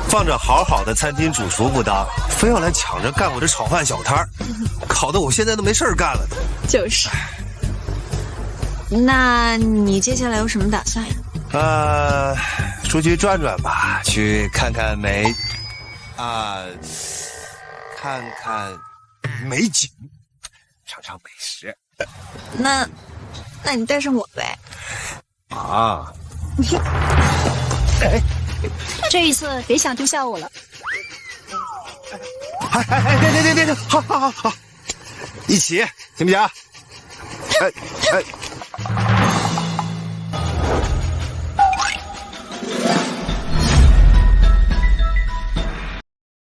Speaker 1: 放着好好的餐厅主厨不当，非要来抢着干我这炒饭小摊儿，搞得我现在都没事干了。
Speaker 5: 就是。那你接下来有什么打算呀？
Speaker 1: 出去转转吧，去看看看看美景，尝尝美食。
Speaker 5: 那你带上我呗。
Speaker 1: 啊。
Speaker 14: 哎，这一次别想丢下我了。
Speaker 1: 别，好，一起行不行？